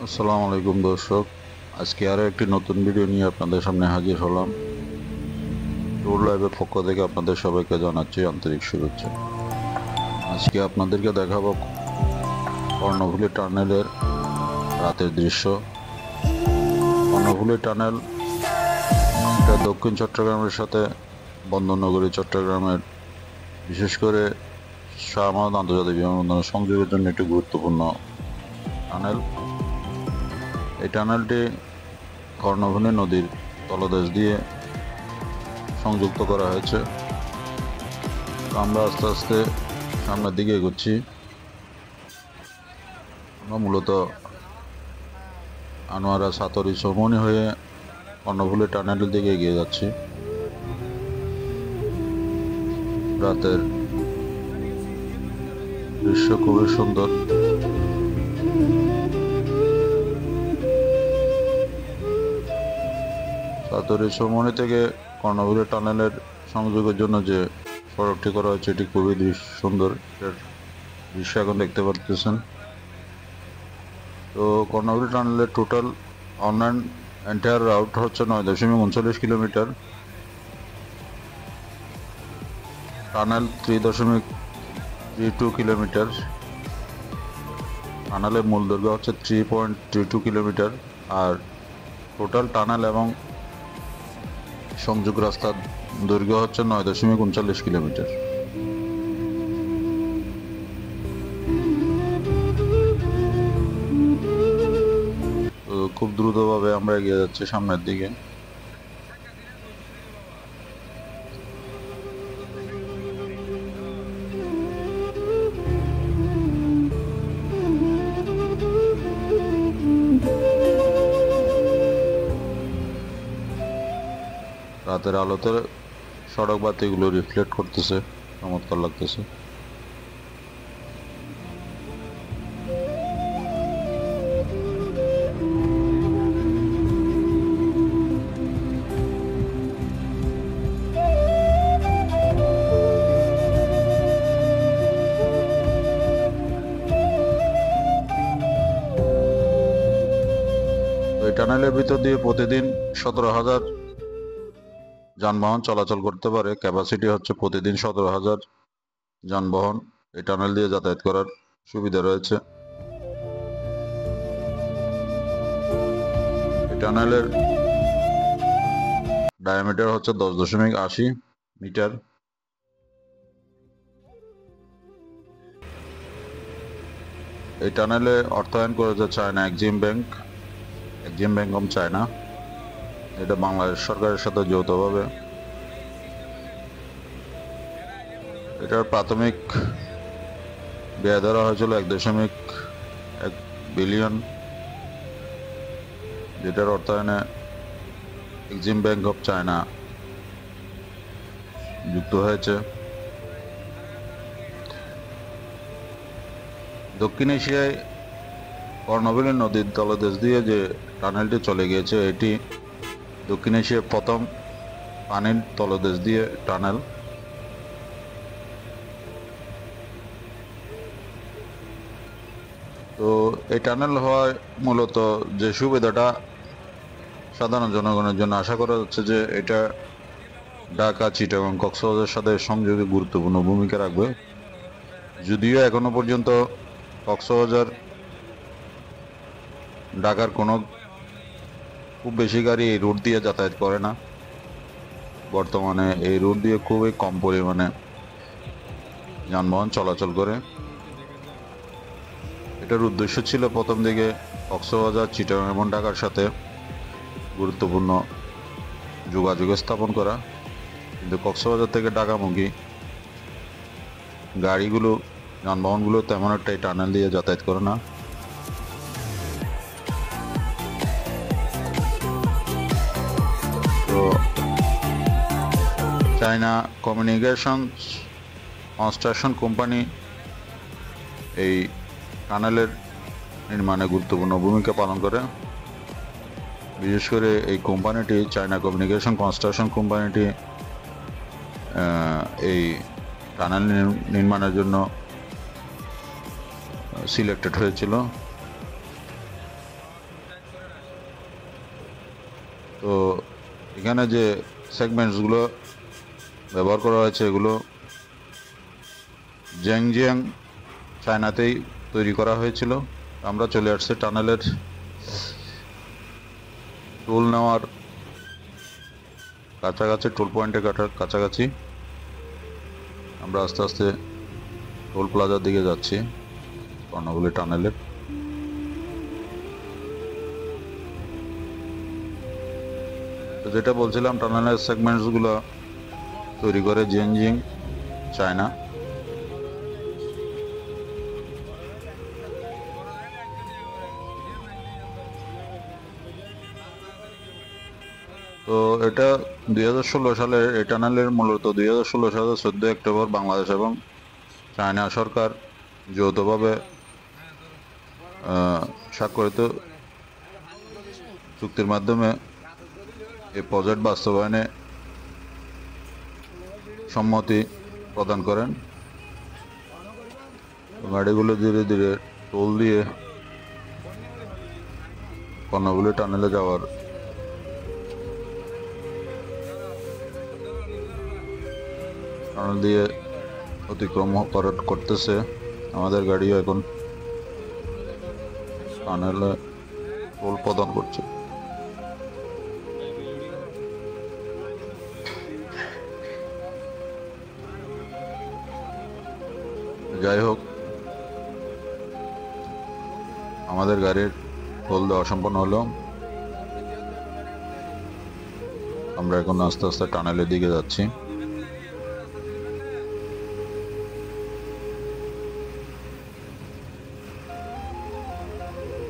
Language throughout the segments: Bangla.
আসসালামু আলাইকুম দর্শক, আজকে আরো একটি নতুন ভিডিও নিয়ে আপনাদের সামনে হাজির হলাম। ট্যুর লাইভের পক্ষ থেকে আপনাদের সবাইকে জানাচ্ছি আন্তরিক শুভেচ্ছা। আজকে আপনাদেরকে দেখাবো কর্ণফুলী টানেলের রাতের দৃশ্য। কর্ণফুলী টানেল এটা দক্ষিণ চট্টগ্রামের সাথে বন্দরনগরী চট্টগ্রামের, বিশেষ করে শাহ আমানত আন্তর্জাতিক বিমানবন্দরের সংযোগের জন্য একটি গুরুত্বপূর্ণ টানেল। এই টানেলটি কর্ণফুলী নদীর তলদেশ দিয়ে সংযুক্ত করা হয়েছে। আমরা আস্তে আস্তে সামনের দিকে এগোচ্ছি। আমরা মূলত আনোয়ারা সাতরি চৌমনি হয়ে কর্ণফুলী টানেলের দিকে এগিয়ে যাচ্ছি। রাতের দৃশ্য খুবই সুন্দর। সাতরি চৌমনি থেকে কর্ণফুলী টানেলের সংযোগের জন্য যে সড়কটি করা হয়েছে এটি খুবই সুন্দর। এর দৃশ্য এখন দেখতে পাচ্ছেন। তো কর্ণফুলী টানেলের টোটাল অনলাইন এন্টায়ার রাউট হচ্ছে 9.39 কিলোমিটার। Tunnel 3.32 kilometre. টানেলের মূল দৈর্ঘ্য হচ্ছে 3.22 কিলোমিটার। আর টোটাল টানেল এবং সংযোগ রাস্তার দৈর্ঘ্য হচ্ছে 9.39 কিলোমিটার। তো খুব দ্রুতভাবে আমরা এগিয়ে যাচ্ছি সামনের দিকে। রাতের আলোতে সড়ক বাতিগুলো রিফ্লেক্ট করতেছে, চমৎকার লাগতেছে। এই টানেলের ভিতর দিয়ে প্রতিদিন 17,000 যানবাহন চলাচল করতে পারে। ক্যাপাসিটি হচ্ছে প্রতিদিন 17,000 যানবাহন এই টানেল দিয়ে যাতায়াত করার সুবিধা রয়েছে। এই টানেলের ডায়ামিটার হচ্ছে 10.80 মিটার। এই টানেলে অর্থায়ন করেছে China Exim bank, Exim bank of China. এটা বাংলাদেশ সরকারের সাথে যৌথভাবে। এটার প্রাথমিক ব্যয় ধরা হয়েছিল 1.1 বিলিয়ন, যেটার অর্থায়নে এক্সিম ব্যাংক অফ চায়না যুক্ত হয়েছে। দক্ষিণ এশিয়ায় কর্ণফুলী নদীর তলদেশ দিয়ে যে টানেলটি চলে গিয়েছে, এটি দক্ষিণ এশিয়ার প্রথম পানির তলদেশ দিয়ে টানেল। তো এই টানেল হওয়ায় মূলত যে সুবিধাটা সাধারণ জনগণের জন্য আশা করা যাচ্ছে যে এটা ঢাকা, চিটাগং, কক্সবাজারের সাথে সংযোগে গুরুত্বপূর্ণ ভূমিকা রাখবে। যদিও এখনো পর্যন্ত কক্সবাজার ঢাকার কোনো খুব বেশি গাড়ি এই রুট দিয়ে যাতায়াত করে না। বর্তমানে এই রুট দিয়ে খুবই কম পরিমাণে যানবাহন চলাচল করে। এটার উদ্দেশ্য ছিল প্রথম দিকে কক্সবাজার, চিটাগং এবং ঢাকার সাথে গুরুত্বপূর্ণ যোগাযোগ স্থাপন করা, কিন্তু কক্সবাজার থেকে ঢাকামুখী গাড়িগুলো, যানবাহনগুলো তেমন একটা এই টানেল দিয়ে যাতায়াত করে না। তো চায়না কমিউনিকেশন কনস্ট্রাকশন কোম্পানি এই টানেলের নির্মাণে গুরুত্বপূর্ণ ভূমিকা পালন করে। বিশেষ করে এই কোম্পানিটি, চায়না কমিউনিকেশন কনস্ট্রাকশন কোম্পানিটি, এই টানেল নির্মাণের জন্য সিলেক্টেড হয়েছিল। তো এখানে যে সেগমেন্টসগুলো ব্যবহার করা হয়েছে এগুলো জ্যাংজিয়াং চায়নাতেই তৈরি করা হয়েছিল। আমরা চলে আসছি টানেলের টোল নেওয়ার কাছাকাছি, টোল পয়েন্টের কাছাকাছি। আমরা আস্তে আস্তে টোল প্লাজার দিকে যাচ্ছি কর্ণফুলী টানেলের। তো যেটা বলছিলাম, টানেলের সেগমেন্টসগুলো তৈরি করে জিনজিং চায়না। তো এটা 2016 সালের এই টানেলের মূলত 2016 সালের 14 অক্টোবর বাংলাদেশ এবং চায়না সরকার যৌথভাবে স্বাক্ষরিত চুক্তির মাধ্যমে এই প্রজেক্ট বাস্তবায়নে সম্মতি প্রদান করেন। গাড়িগুলো ধীরে ধীরে টোল দিয়ে কর্ণফুলী টানেলে যাওয়ার টানেল দিয়ে অতিক্রম করতেছে। আমাদের গাড়িও এখন টানেলে টোল প্রদান করছে। যাই হোক, আমাদের গাড়ির টোল দেওয়া সম্পন্ন হলো। আমরা এখন আস্তে আস্তে টানেলের দিকে যাচ্ছি।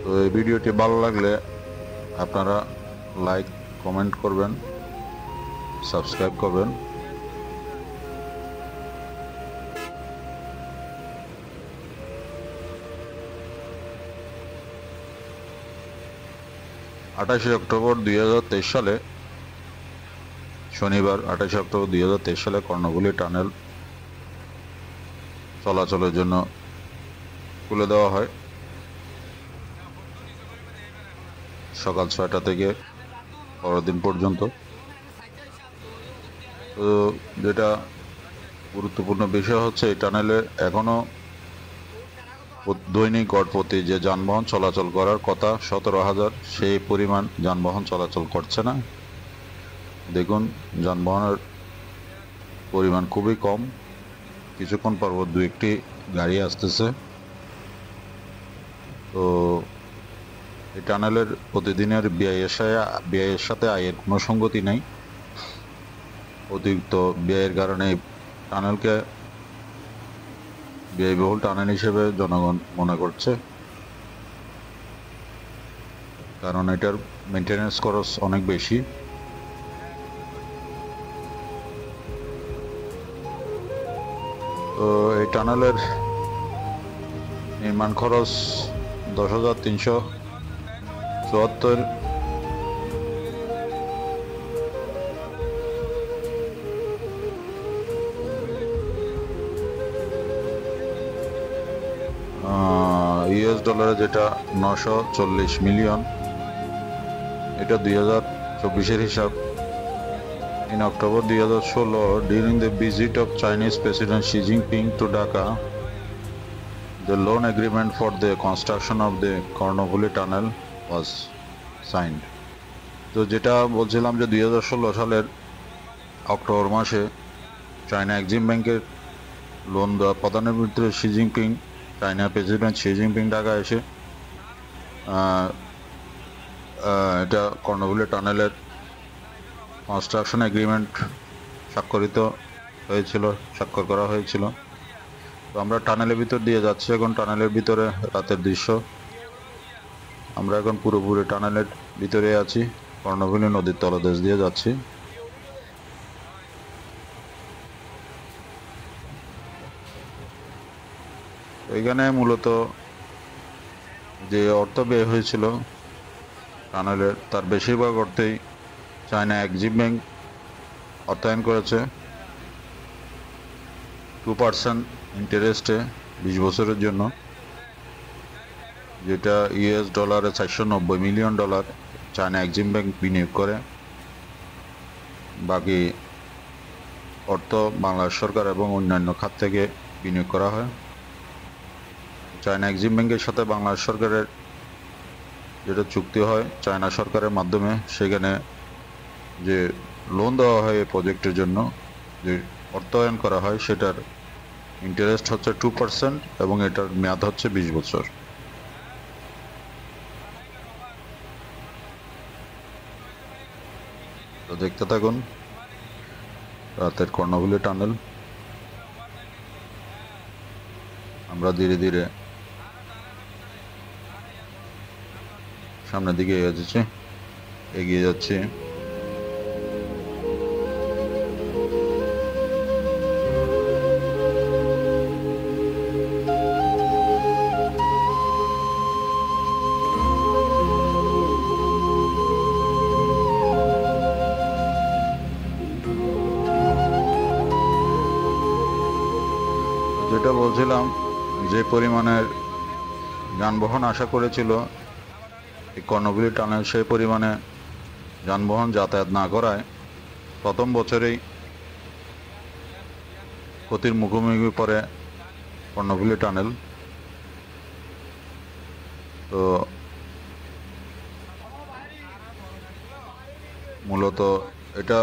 তো এই ভিডিওটি ভালো লাগলে আপনারা লাইক, কমেন্ট করবেন, সাবস্ক্রাইব করবেন। আঠাশে অক্টোবর 2023 সালে শনিবার 28 অক্টোবর 2023 সালে কর্ণফুলী টানেল চলাচলের জন্য খুলে দেওয়া হয় সকাল 6টা থেকে পরের দিন পর্যন্ত। তো যেটা গুরুত্বপূর্ণ বিষয় হচ্ছে, এই টানেলে এখনো দৈনিক গড় প্রতি যে যানবাহন চলাচল করার কথা 17,000, সেই পরিমাণ যানবাহন চলাচল করছে না। দেখুন, যানবাহনের পরিমাণ খুবই কম। কিছুক্ষণ পর দু একটি গাড়ি আসতেছে। তো এই টানেলের প্রতিদিনের ব্যয়ের সাথে আয়ের কোনো সঙ্গতি নেই। অতিরিক্ত ব্যয়ের কারণে টানেলকে ব্যয়বহুল টানেল হিসেবে জনগণ মনে করছে, কারণ এটার মেনটেন্যান্স খরচ অনেক বেশি। তো এই টানেলের নির্মাণ খরচ 10,374। US ডলারে যেটা 940 মিলিয়ন। এটা 2024-এর হিসাব। In October 2016, during the visit of Chinese President Xi Jinping to Dhaka, the loan agreement for the construction of the Karnofuli Tunnel was signed. তো যেটা বলছিলাম যে 2016 সালের অক্টোবর মাসে চায়না এক্সিম ব্যাংকের লোন দেওয়া প্রদানের ভিতরে China president Xi Jinping Dhaka এসে এটা কর্ণফুলী টানেলের কনস্ট্রাকশন এগ্রিমেন্ট স্বাক্ষর করা হয়েছিল। তো আমরা টানেলের ভিতর দিয়ে যাচ্ছি এখন। টানেলের ভিতরে রাতের দৃশ্য। আমরা এখন পুরোপুরি টানেলের ভিতরে আছি, কর্ণফুলী নদীর তলদেশ দিয়ে যাচ্ছি। এখানে মূলত যে অর্থ ব্যয় হয়েছিল টানেলের, তার বেশিরভাগ অর্থেই চায়না এক্সিম ব্যাংক অর্থায়ন করেছে 2% ইন্টারেস্টে 20 বছরের জন্য, যেটা US ডলারে $490 মিলিয়ন চায়না এক্সিম ব্যাংক বিনিয়োগ করে। বাকি অর্থ বাংলাদেশ সরকার এবং অন্যান্য খাত থেকে বিনিয়োগ করা হয়। চায়না এক্সিম ব্যাংকের সাথে বাংলাদেশ সরকারের যেটা চুক্তি হয় চায়না সরকারের মাধ্যমে, সেখানে যে লোন দেওয়া হয় এই প্রজেক্টের জন্য, যে অর্থায়ন করা হয়, সেটার ইন্টারেস্ট হচ্ছে 2% এবং এটার মেয়াদ হচ্ছে 20 বছর। তো দেখতে থাকুন রাতের কর্ণফুলী টানেল। আমরা ধীরে ধীরে সামনের দিকে এগিয়ে যাচ্ছি। যেটা বলছিলাম, যে পরিমাণের যানবাহন আশা করেছিল এই কর্ণফুলী টানেল, সেই পরিমাণে যানবাহন যাতায়াত না করায় প্রথম বছরেই ক্ষতির মুখোমুখি পড়ে কর্ণফুলী টানেল। তো মূলত এটা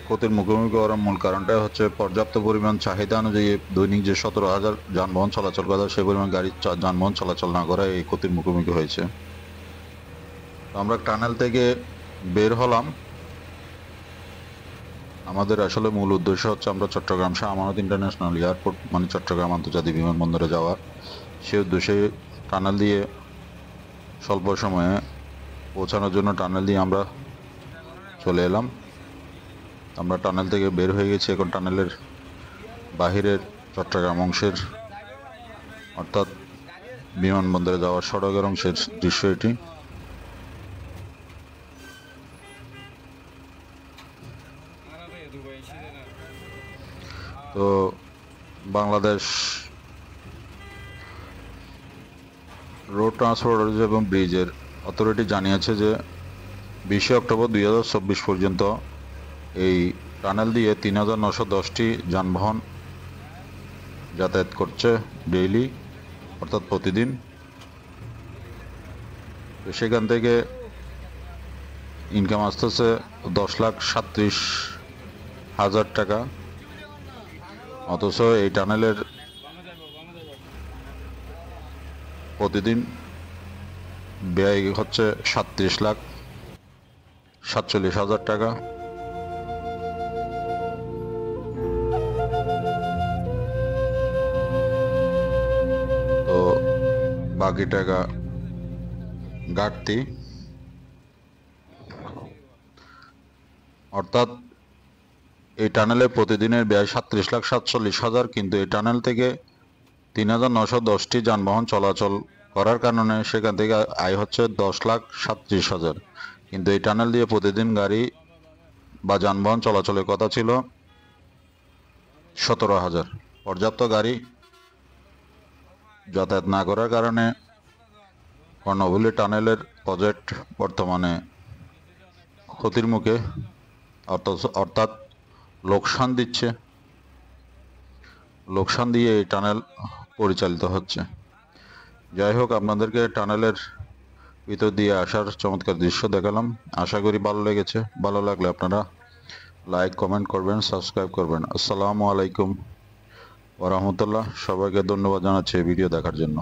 ক্ষতির মুখোমুখি হওয়ার মূল কারণটাই হচ্ছে পর্যাপ্ত পরিমাণ চাহিদা অনুযায়ী দৈনিক যে 17,000 যানবাহন চলাচল করা, সেই পরিমাণ যানবাহন চলাচল না করায় এই ক্ষতির মুখোমুখি হয়েছে। আমরা টানেল থেকে বের হলাম। আমাদের আসলে মূল উদ্দেশ্য হচ্ছে আমরা চট্টগ্রাম শাহ আমানত ইন্টারন্যাশনাল এয়ারপোর্ট, মানে চট্টগ্রাম আন্তর্জাতিক বিমানবন্দরে যাওয়ার। সেই উদ্দেশ্যে টানেল দিয়ে স্বল্প সময়ে পৌঁছানোর জন্য টানেল দিয়ে আমরা চলে এলাম। আমরা টানেল থেকে বের হয়ে গেছি। এখন টানেলের বাহিরের চট্টগ্রাম অংশের, অর্থাৎ বিমানবন্দরে যাওয়ার সড়কের অংশের দৃশ্য এটি। তো বাংলাদেশ রোড ট্রান্সপোর্ট এবং ব্রিজের অথরিটি জানিয়েছে যে 20 অক্টোবর 2024 পর্যন্ত এই টানেল দিয়ে 3,910টি যানবাহন যাতায়াত করছে ডেইলি, অর্থাৎ প্রতিদিন। তো সেখান থেকে ইনকাম আসতেছে 10,37,000 টাকা। অথচ এই টানেলের প্রতিদিন ব্যয় হচ্ছে 37,47,000 টাকা। তো বাকি টাকা ঘাটতি, অর্থাৎ এই টানেলে প্রতিদিনের ব্যয় 37,47,000, কিন্তু এই টানেল থেকে 3,910টি যানবাহন চলাচল করার কারণে সেখান থেকে আয় হচ্ছে 10,37,000। কিন্তু এই টানেল দিয়ে প্রতিদিন গাড়ি বা যানবাহন চলাচলের কথা ছিল 17,000। পর্যাপ্ত গাড়ি যাতায়াত না করার কারণে কর্ণফুলী টানেলের প্রজেক্ট বর্তমানে ক্ষতির মুখে, অর্থাৎ লোকসান দিচ্ছে। লোকসান দিয়ে এই টানেল পরিচালিত হচ্ছে। যাই হোক, আপনাদেরকে টানেলের ভিতর দিয়ে আসার চমৎকার দৃশ্য দেখালাম। আশা করি ভালো লেগেছে। ভালো লাগলে আপনারা লাইক, কমেন্ট করবেন, সাবস্ক্রাইব করবেন। আসসালামু আলাইকুম ওয়া রাহমাতুল্লাহ। সবাইকে ধন্যবাদ জানাচ্ছি এই ভিডিও দেখার জন্য।